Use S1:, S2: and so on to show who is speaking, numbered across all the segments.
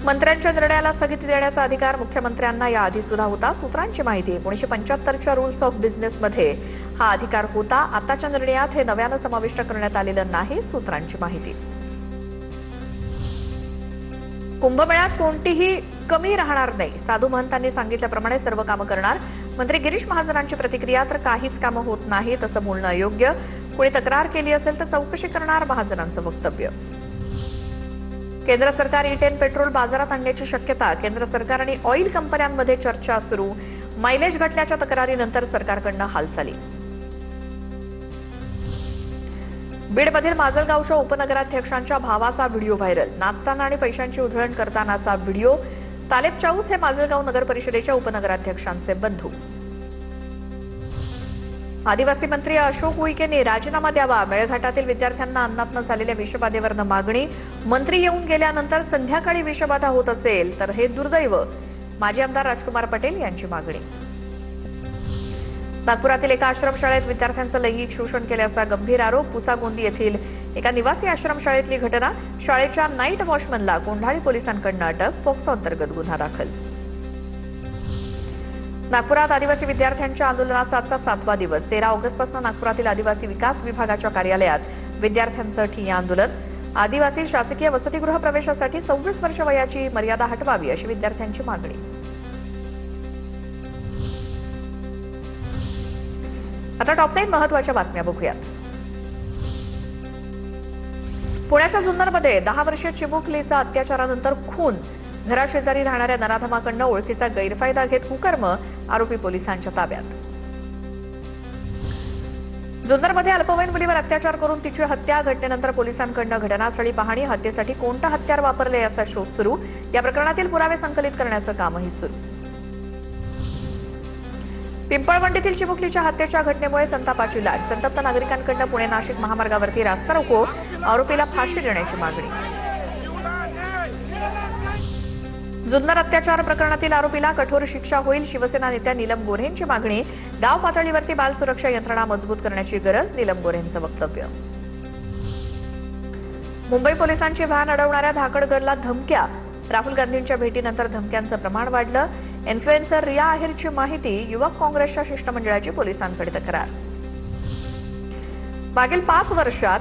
S1: मंत्र्यांच्या निर्णयाला स्थगिती देण्याचा अधिकार मुख्यमंत्र्यांना याआधी सुद्धा होता. सूत्रांची माहिती 1975च्या रूल्स ऑफ बिझनेसमध्ये हा अधिकार होता. आताच्या निर्णयात हे नव्यानं समाविष्ट करण्यात आलेलं नाही. सूत्रांची माहिती. कुंभमेळ्यात कोणतीही कमी राहणार नाही. साधू महंतांनी सांगितल्याप्रमाणे सर्व कामं करणार. मंत्री गिरीश महाजनांची प्रतिक्रिया. तर काहीच कामं होत नाही तसं बोलणं अयोग्य. कोणी तक्रार केली असेल तर चौकशी करणार. महाजनांचं वक्तव्य. केंद्र सरकार E10 पेट्रोल बाजारात आणण्याची शक्यता. केंद्र सरकार आणि ऑइल कंपन्यांमध्ये चर्चा सुरू. मायलेज घटल्याच्या तक्रारीनंतर सरकारकडनं हालचाली. बीडमधील माजलगावच्या उपनगराध्यक्षांच्या भावाचा व्हिडिओ व्हायरल. नाचताना आणि पैशांची उधळण करतानाचा व्हिडिओ. तालेब चाऊस हे माजलगाव नगर परिषदेच्या उपनगराध्यक्षांचे बंधू. आदिवासी मंत्री अशोक उईकेंनी राजीनामा द्यावा. मेळघाटातील विद्यार्थ्यांना अन्नातनं झालेल्या विषबाधेवरनं मागणी. मंत्री येऊन गेल्यानंतर संध्याकाळी विषबाधा होत असेल तर हे दुर्दैव. माजी आमदार राजकुमार पटेल यांची मागणी. नागपुरातील एका आश्रमशाळेत विद्यार्थ्यांचं लैंगिक शोषण केल्याचा गंभीर आरोप. पुसागोंदी येथील एका निवासी आश्रमशाळेतली घटना. शाळेच्या नाईट वॉचमनला कोंढाळी पोलिसांकडून अटक. पोक्सो अंतर्गत गुन्हा दाखल. नागपुरात आदिवासी विद्यार्थ्यांच्या आंदोलनाचा आजचा 7वा दिवस. 13 ऑगस्टपासून नागपुरातील आदिवासी विकास विभागाच्या कार्यालयात विद्यार्थ्यांचं ठिय्या आंदोलन. आदिवासी शासकीय वसतिगृह प्रवेशासाठी 26 वर्ष वयाची मर्यादा हटवावी अशी विद्यार्थ्यांची मागणी. आता टॉप 9 महत्त्वाच्या बातम्या बघूयात. पुण्याच्या जुन्नरमध्ये 10 वर्षीय चिमुकलीचा अत्याचारानंतर खून. घराशेजारी राहणाऱ्या नराधमाकडनं ओळखीचा गैरफायदा घेत कुकर्म. आरोपी पोलिसांच्या ताब्यात. जुन्नरमध्ये अल्पवयीन मुलीवर अत्याचार करून तिची हत्या. घटनेनंतर पोलिसांकडनं घटनास्थळी पाहणी. हत्येसाठी कोणतं हत्यार वापरले याचा शोध सुरू. या प्रकरणातील पुरावे संकलित करण्याचं कामही सुरू. पिंपळवंडीतील चिमुकलीच्या हत्येच्या घटनेमुळे संतापाची लाट. संतप्त नागरिकांकडनं पुणे नाशिक महामार्गावरती रास्ता रोको. आरोपीला फाशी देण्याची मागणी. जुन्नर अत्याचार प्रकरणातील आरोपीला कठोर शिक्षा होईल. शिवसेना नेत्या नीलम गोऱ्हेंची मागणी. गाव पातळीवरती बाल सुरक्षा यंत्रणा मजबूत करण्याची गरज. नीलम गोऱ्हेंचं वक्तव्य. मुंबई पोलिसांची व्हॅन अडवणाऱ्या धाकड गर्लला धमक्या. राहुल गांधींच्या भेटीनंतर धमक्यांचं प्रमाण वाढलं. इन्फ्लुएन्सर रिया आहेरची माहिती. युवक काँग्रेसच्या शिष्टमंडळाची पोलिसांकडे तक्रार. मागील 5 वर्षात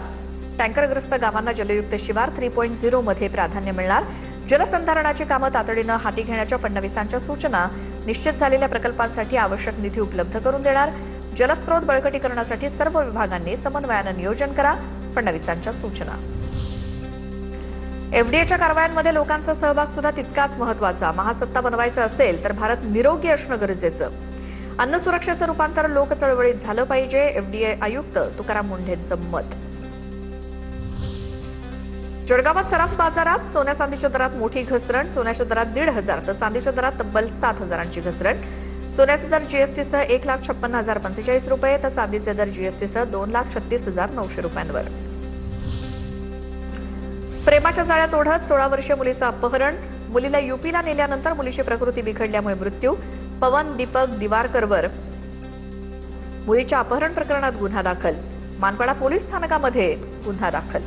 S1: टँकरग्रस्त गावांना जलयुक्त शिवार 3.0 मध्ये प्राधान्य मिळणार. जलसंधारणाची कामं तातडीनं हाती घेण्याच्या फडणवीसांच्या सूचना. निश्चित झालेल्या प्रकल्पांसाठी आवश्यक निधी उपलब्ध करून देणार. जलस्रोत बळकटीकरणासाठी सर्व विभागांनी समन्वयानं नियोजन करा. फडणवीसांच्या सूचना. एफडीएच्या कारवायांमध्ये लोकांचा सहभाग सुद्धा तितकाच महत्वाचा. महासत्ता बनवायचं असेल तर भारत निरोगी असणं गरजेचं. अन्न सुरक्षेचं रूपांतर लोक चळवळीत झालं पाहिजे. एफडीए आयुक्त तुकाराम मुंढेंचं मत. जळगावात सराफ बाजारात सोन्या चांदीच्या दरात मोठी घसरण. सोन्याच्या दरात 1,500 तर चांदीच्या दरात तब्बल 7,000ची घसरण. सोन्याचे दर जीएसटीसह 1,56,045 रुपये तर चांदीचे दर जीएसटीसह 2,36,900 रुपयांवर. प्रेमाच्या जाळ्यात ओढत 16 वर्षीय मुलीचं अपहरण. मुलीला युपीला नेल्यानंतर मुलीची प्रकृती बिघडल्यामुळे मृत्यू. पवन दीपक दिवारकरवर मुलीच्या अपहरण प्रकरणात गुन्हा दाखल. मानपाडा पोलीस स्थानकामध्ये गुन्हा दाखल.